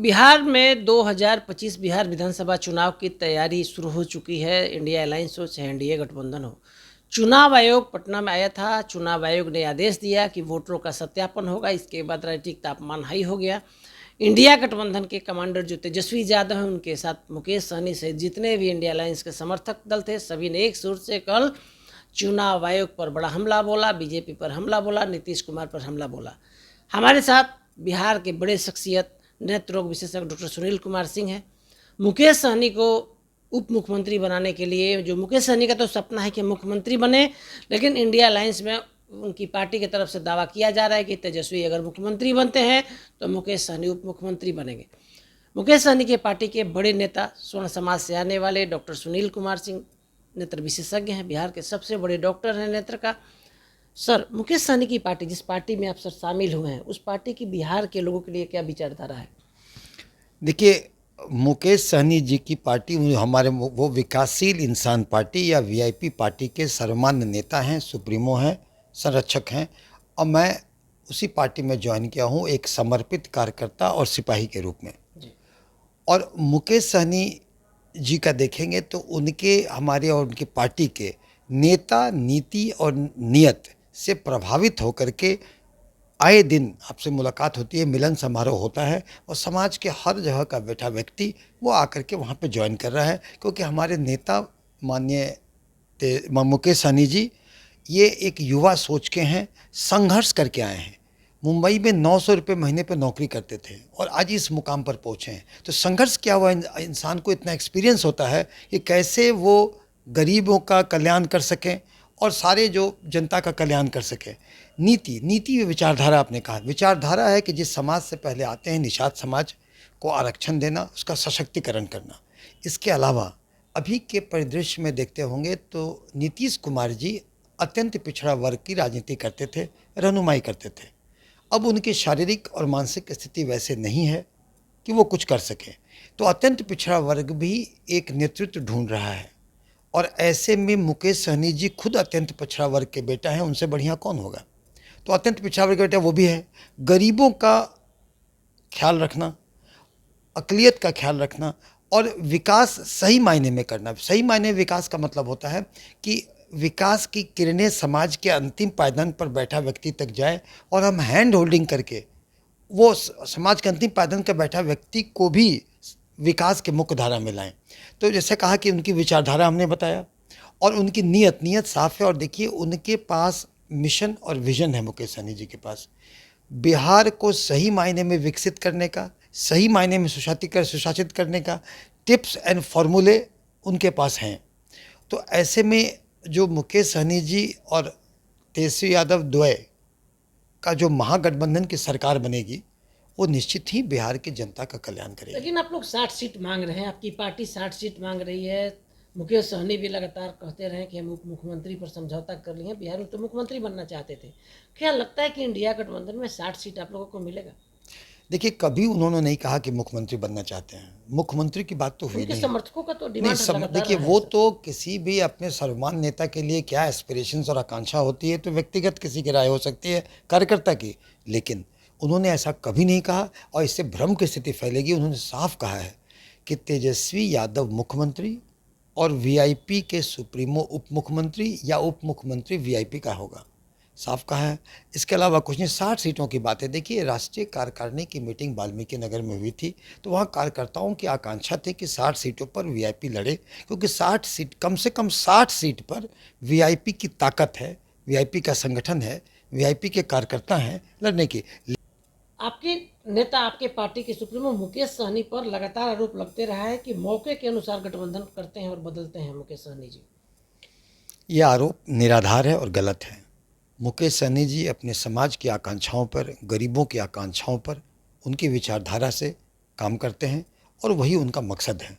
बिहार में 2025 बिहार विधानसभा चुनाव की तैयारी शुरू हो चुकी है। इंडिया अलायंस हो चाहे एनडीए गठबंधन हो, चुनाव आयोग पटना में आया था। चुनाव आयोग ने आदेश दिया कि वोटरों का सत्यापन होगा। इसके बाद राजनीतिक तापमान हाई हो गया। इंडिया गठबंधन के कमांडर जो तेजस्वी यादव हैं, उनके साथ मुकेश सहनी सहित जितने भी इंडिया अलायंस के समर्थक दल थे, सभी ने एक सुर से कल चुनाव आयोग पर बड़ा हमला बोला, बीजेपी पर हमला बोला, नीतीश कुमार पर हमला बोला। हमारे साथ बिहार के बड़े शख्सियत नेत्र रोग विशेषज्ञ डॉक्टर सुनील कुमार सिंह हैं। मुकेश सहनी को उप मुख्यमंत्री बनाने के लिए, जो मुकेश सहनी का तो सपना है कि मुख्यमंत्री बने, लेकिन इंडिया अलायंस में उनकी पार्टी की तरफ से दावा किया जा रहा है कि तेजस्वी अगर मुख्यमंत्री बनते हैं तो मुकेश सहनी उप मुख्यमंत्री बनेंगे। मुकेश सहनी के पार्टी के बड़े नेता, स्वर्ण समाज से आने वाले डॉक्टर सुनील कुमार सिंह नेत्र विशेषज्ञ हैं, बिहार के सबसे बड़े डॉक्टर हैं नेत्र का। सर, मुकेश सहनी की पार्टी, जिस पार्टी में आप सर शामिल हुए हैं, उस पार्टी की बिहार के लोगों के लिए क्या विचारधारा है? देखिए, मुकेश सहनी जी की पार्टी हमारे वो विकासशील इंसान पार्टी या वीआईपी पार्टी के सर्वमान्य नेता हैं, सुप्रीमो हैं, संरक्षक हैं। और मैं उसी पार्टी में ज्वाइन किया हूँ एक समर्पित कार्यकर्ता और सिपाही के रूप में जी। और मुकेश सहनी जी का देखेंगे तो उनके, हमारे और उनकी पार्टी के नेता नीति और नियत से प्रभावित होकर के आए दिन आपसे मुलाकात होती है, मिलन समारोह होता है और समाज के हर जगह का बैठा व्यक्ति वो आकर के वहाँ पे ज्वाइन कर रहा है, क्योंकि हमारे नेता माननीय मुकेश सहनी जी ये एक युवा सोच के हैं, संघर्ष करके आए हैं। मुंबई में 900 रुपये महीने पे नौकरी करते थे और आज इस मुकाम पर पहुँचे हैं। तो संघर्ष क्या हुआ, इंसान को इतना एक्सपीरियंस होता है कि कैसे वो गरीबों का कल्याण कर सकें और सारे जो जनता का कल्याण कर सकें। नीति विचारधारा, आपने कहा विचारधारा है कि जिस समाज से पहले आते हैं, निषाद समाज को आरक्षण देना, उसका सशक्तिकरण करना। इसके अलावा अभी के परिदृश्य में देखते होंगे तो नीतीश कुमार जी अत्यंत पिछड़ा वर्ग की राजनीति करते थे, रहनुमाई करते थे। अब उनकी शारीरिक और मानसिक स्थिति वैसे नहीं है कि वो कुछ कर सकें, तो अत्यंत पिछड़ा वर्ग भी एक नेतृत्व ढूंढ रहा है। और ऐसे में मुकेश सहनी जी खुद अत्यंत पिछड़ा वर्ग के बेटा हैं, उनसे बढ़िया कौन होगा। तो अत्यंत पिछड़ा वर्ग के बेटा वो भी है। गरीबों का ख्याल रखना, अक़लियत का ख्याल रखना और विकास सही मायने में करना। सही मायने में विकास का मतलब होता है कि विकास की किरणें समाज के अंतिम पायदान पर बैठा व्यक्ति तक जाए और हम हैंड होल्डिंग करके वो समाज के अंतिम पायदान पर बैठा व्यक्ति को भी विकास के मुख्य धारा में लाएं। तो जैसे कहा कि उनकी विचारधारा हमने बताया और उनकी नीयत साफ है। और देखिए, उनके पास मिशन और विजन है मुकेश सहनी जी के पास, बिहार को सही मायने में विकसित करने का, सही मायने में सुशासित करने का टिप्स एंड फॉर्मूले उनके पास हैं। तो ऐसे में जो मुकेश सहनी जी और तेजस्वी यादव द्वय का जो महागठबंधन की सरकार बनेगी, वो निश्चित ही बिहार की जनता का कल्याण करेगी। लेकिन आप लोग 60 सीट मांग रहे हैं, आपकी पार्टी 60 सीट मांग रही है। मुकेश सहनी भी लगातार कहते रहे कि हम उप मुख्यमंत्री पर समझौता कर लिए हैं, बिहार में तो मुख्यमंत्री बनना चाहते थे। क्या लगता है कि इंडिया गठबंधन में 60 सीट आप लोगों को मिलेगा? देखिए, कभी उन्होंने नहीं कहा कि मुख्यमंत्री बनना चाहते हैं। मुख्यमंत्री की बात तो हुई उनके नहीं। समर्थकों का तो डिमांड लगातार देखिए, रहा है वो सर। तो किसी भी अपने सर्वमान्य नेता के लिए क्या एस्पिरेशंस और आकांक्षा होती है तो व्यक्तिगत किसी की राय हो सकती है, कार्यकर्ता की। लेकिन उन्होंने ऐसा कभी नहीं कहा और इससे भ्रम की स्थिति फैलेगी। उन्होंने साफ कहा है कि तेजस्वी यादव मुख्यमंत्री और वीआईपी के सुप्रीमो उप मुख्यमंत्री या उप मुख्यमंत्री वीआईपी का होगा, साफ कहा है। इसके अलावा कुछ नहीं। 60 सीटों की बात है। देखिए, राष्ट्रीय कार्यकारिणी की मीटिंग वाल्मीकि नगर में हुई थी, तो वहाँ कार्यकर्ताओं की आकांक्षा थी कि 60 सीटों पर वीआईपी लड़े, क्योंकि 60 सीट, कम से कम 60 सीट पर वीआईपी की ताकत है, वीआईपी का संगठन है, वीआईपी के कार्यकर्ता हैं लड़ने की। आपके नेता, आपके पार्टी के सुप्रीमो मुकेश सहनी पर लगातार आरोप लगते रहा है कि मौके के अनुसार गठबंधन करते हैं और बदलते हैं मुकेश सहनी जी। ये आरोप निराधार है और गलत है। मुकेश सहनी जी अपने समाज की आकांक्षाओं पर, गरीबों की आकांक्षाओं पर, उनकी विचारधारा से काम करते हैं और वही उनका मकसद है।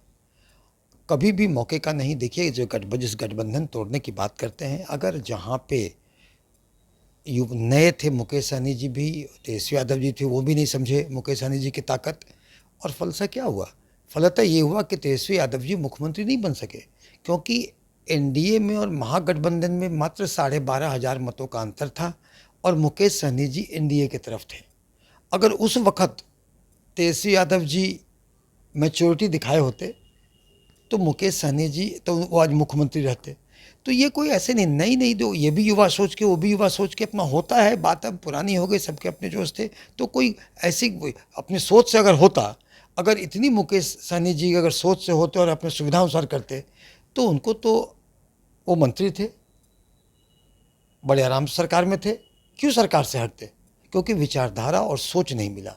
कभी भी मौके का नहीं। देखिए, जो जिस गठबंधन तोड़ने की बात करते हैं, अगर जहाँ पे नए थे मुकेश सहनी जी भी, तेजस्वी यादव जी थे, वो भी नहीं समझे मुकेश सहनी जी की ताकत। और फलसा क्या हुआ? फलतः ये हुआ कि तेजस्वी यादव जी मुख्यमंत्री नहीं बन सके, क्योंकि एनडीए में और महागठबंधन में मात्र 12,500 मतों का अंतर था और मुकेश सहनी जी एनडीए की तरफ थे। अगर उस वक्त तेजस्वी यादव जी मैच्योरिटी दिखाए होते तो मुकेश सहनी जी तो वो आज मुख्यमंत्री रहते। तो ये कोई ऐसे नहीं नई नहीं दो, ये भी युवा सोच के वो भी युवा सोच के अपना होता है। बात अब पुरानी हो गई, सबके अपने जोश थे। तो कोई ऐसी अपनी सोच से अगर होता, अगर इतनी मुकेश सहनी जी अगर सोच से होते और अपने सुविधा अनुसार करते तो उनको तो वो मंत्री थे, बड़े आराम से सरकार में थे, क्यों सरकार से हटते? क्योंकि विचारधारा और सोच नहीं मिला।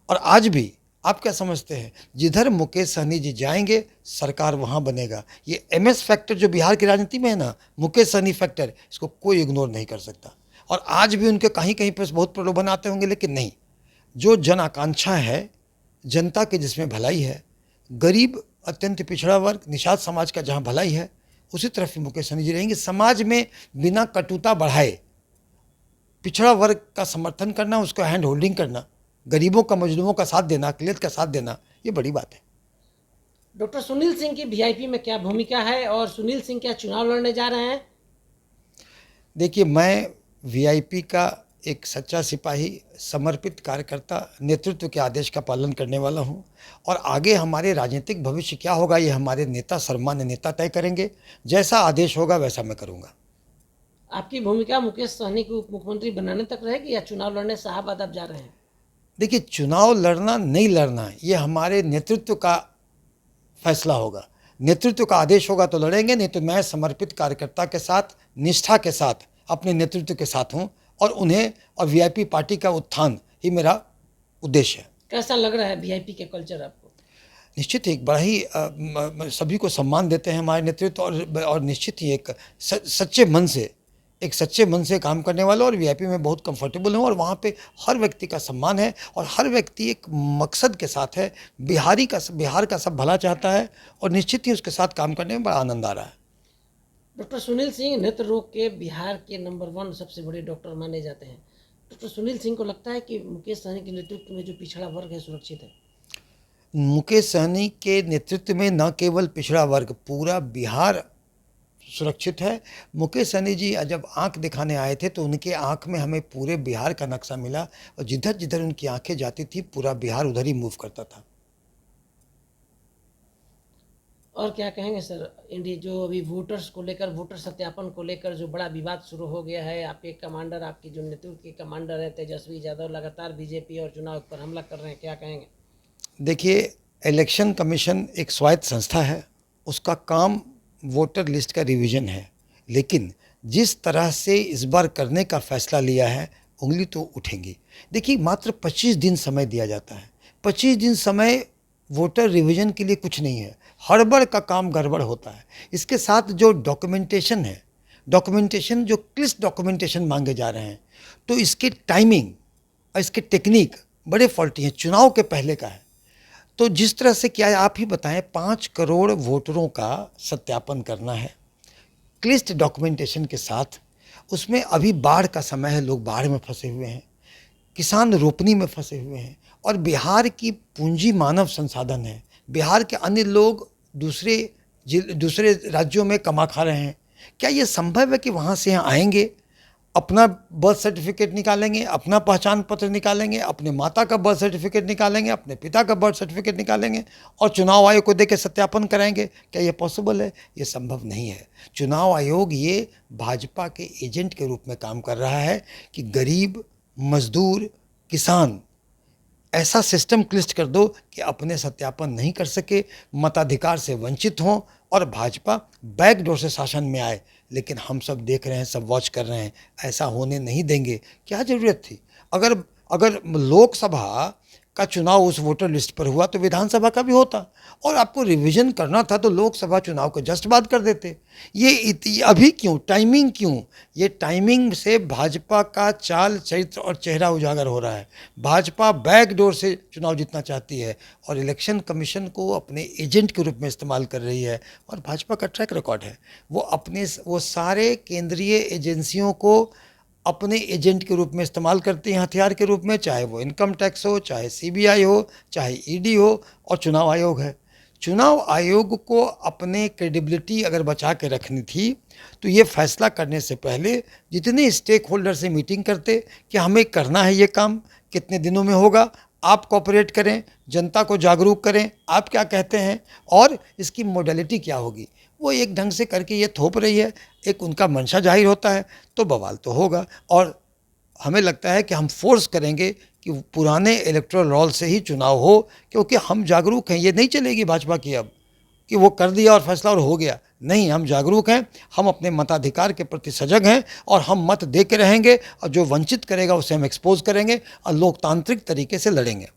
और आज भी आप क्या समझते हैं, जिधर मुकेश सहनी जी जाएंगे सरकार वहाँ बनेगा। ये MS फैक्टर जो बिहार की राजनीति में है ना, मुकेश सहनी फैक्टर, इसको कोई इग्नोर नहीं कर सकता। और आज भी उनके कहीं कहीं पर बहुत प्रलोभन आते होंगे, लेकिन नहीं, जो जन आकांक्षा है, जनता की जिसमें भलाई है, गरीब अत्यंत पिछड़ा वर्ग निषाद समाज का जहाँ भलाई है, उसी तरफ ही मुकेश सहनी जी रहेंगे। समाज में बिना कटुता बढ़ाए पिछड़ा वर्ग का समर्थन करना, उसको हैंड होल्डिंग करना, गरीबों का मजलूमों का साथ देना, अकलियत का साथ देना, ये बड़ी बात है। डॉक्टर सुनील सिंह की VIP में क्या भूमिका है और सुनील सिंह क्या चुनाव लड़ने जा रहे हैं? देखिए, मैं VIP का एक सच्चा सिपाही, समर्पित कार्यकर्ता, नेतृत्व के आदेश का पालन करने वाला हूँ। और आगे हमारे राजनीतिक भविष्य क्या होगा ये हमारे नेता, सम्मान्य नेता तय करेंगे। जैसा आदेश होगा वैसा मैं करूँगा। आपकी भूमिका मुकेश सहनी को उप मुख्यमंत्री बनाने तक रहेगी या चुनाव लड़ने शाहबाद आप जा रहे हैं? देखिए, चुनाव लड़ना नहीं लड़ना ये हमारे नेतृत्व का फैसला होगा। नेतृत्व का आदेश होगा तो लड़ेंगे, नहीं तो मैं समर्पित कार्यकर्ता के साथ, निष्ठा के साथ, अपने नेतृत्व के साथ हूँ और उन्हें और VIP पार्टी का उत्थान ही मेरा उद्देश्य है। कैसा लग रहा है VIP के कल्चर आपको? निश्चित ही एक बड़ा ही सभी को सम्मान देते हैं हमारे नेतृत्व और निश्चित ही एक सच्चे मन से काम करने वाला। और VIP में बहुत कंफर्टेबल हूँ और वहाँ पे हर व्यक्ति का सम्मान है और हर व्यक्ति एक मकसद के साथ है, बिहार का सब भला चाहता है और निश्चित ही उसके साथ काम करने में बड़ा आनंद आ रहा है। डॉक्टर सुनील सिंह नेत्र रोग के बिहार के नंबर 1 सबसे बड़े डॉक्टर माने जाते हैं। डॉक्टर सुनील सिंह को लगता है कि मुकेश सहनी के नेतृत्व में जो पिछड़ा वर्ग है सुरक्षित है? मुकेश सहनी के नेतृत्व में न केवल पिछड़ा वर्ग, पूरा बिहार सुरक्षित है। मुकेश सहनी जी जब आंख दिखाने आए थे तो उनके आंख में हमें पूरे बिहार का नक्शा मिला और जिधर जिधर उनकी आंखें जाती थी पूरा बिहार उधर ही मूव करता था। और क्या कहेंगे सर, इंडिया जो अभी वोटर्स को लेकर, वोटर सत्यापन को लेकर जो बड़ा विवाद शुरू हो गया है, आपके कमांडर, आपकी जो नेतृत्व के कमांडर है तेजस्वी यादव, लगातार BJP और चुनाव पर हमला कर रहे हैं, क्या कहेंगे? देखिए, इलेक्शन कमीशन एक स्वायत्त संस्था है, उसका काम वोटर लिस्ट का रिवीजन है। लेकिन जिस तरह से इस बार करने का फैसला लिया है, उंगली तो उठेंगी। देखिए, मात्र 25 दिन समय दिया जाता है। 25 दिन समय वोटर रिवीजन के लिए कुछ नहीं है। हड़बड़ का काम गड़बड़ होता है। इसके साथ जो डॉक्यूमेंटेशन है, जो क्लिष्ट डॉक्यूमेंटेशन मांगे जा रहे हैं, तो इसके टाइमिंग और इसके टेक्निक बड़े फॉल्टी हैं। चुनाव के पहले का है तो जिस तरह से क्या है आप ही बताएं, 5 करोड़ वोटरों का सत्यापन करना है क्लिष्ट डॉक्यूमेंटेशन के साथ। उसमें अभी बाढ़ का समय है, लोग बाढ़ में फंसे हुए हैं, किसान रोपनी में फंसे हुए हैं और बिहार की पूंजी मानव संसाधन है। बिहार के अन्य लोग दूसरे राज्यों में कमा खा रहे हैं। क्या ये संभव है कि वहाँ से यहाँ आएंगे, अपना बर्थ सर्टिफिकेट निकालेंगे, अपना पहचान पत्र निकालेंगे, अपने माता का बर्थ सर्टिफिकेट निकालेंगे, अपने पिता का बर्थ सर्टिफिकेट निकालेंगे और चुनाव आयोग को देकर सत्यापन कराएंगे? क्या ये पॉसिबल है? ये संभव नहीं है। चुनाव आयोग ये भाजपा के एजेंट के रूप में काम कर रहा है कि गरीब, मजदूर, किसान, ऐसा सिस्टम क्लिष्ट कर दो कि अपने सत्यापन नहीं कर सके, मताधिकार से वंचित हों और भाजपा बैकडोर से शासन में आए। लेकिन हम सब देख रहे हैं, सब वॉच कर रहे हैं, ऐसा होने नहीं देंगे। क्या ज़रूरत थी? अगर लोकसभा का चुनाव उस वोटर लिस्ट पर हुआ तो विधानसभा का भी होता, और आपको रिवीजन करना था तो लोकसभा चुनाव को जस्ट बाद कर देते। ये अभी क्यों, टाइमिंग क्यों? ये टाइमिंग से भाजपा का चाल, चरित्र और चेहरा उजागर हो रहा है। भाजपा बैकडोर से चुनाव जीतना चाहती है और इलेक्शन कमीशन को अपने एजेंट के रूप में इस्तेमाल कर रही है। और भाजपा का ट्रैक रिकॉर्ड है, वो सारे केंद्रीय एजेंसियों को अपने एजेंट के रूप में इस्तेमाल करते हैं, हथियार के रूप में, चाहे वो इनकम टैक्स हो, चाहे CBI हो, चाहे ED हो और चुनाव आयोग है। चुनाव आयोग को अपने क्रेडिबिलिटी अगर बचा के रखनी थी तो ये फैसला करने से पहले जितने स्टेक होल्डर से मीटिंग करते कि हमें करना है ये काम, कितने दिनों में होगा, आप कोऑपरेट करें, जनता को जागरूक करें, आप क्या कहते हैं और इसकी मोडेलिटी क्या होगी। वो एक ढंग से करके ये थोप रही है, एक उनका मंशा जाहिर होता है, तो बवाल तो होगा। और हमें लगता है कि हम फोर्स करेंगे कि पुराने इलेक्टोरल रोल से ही चुनाव हो, क्योंकि हम जागरूक हैं। ये नहीं चलेगी भाजपा की अब कि वो कर दिया और फैसला और हो गया। नहीं, हम जागरूक हैं, हम अपने मताधिकार के प्रति सजग हैं और हम मत दे के रहेंगे, और जो वंचित करेगा उसे हम एक्सपोज करेंगे और लोकतांत्रिक तरीके से लड़ेंगे।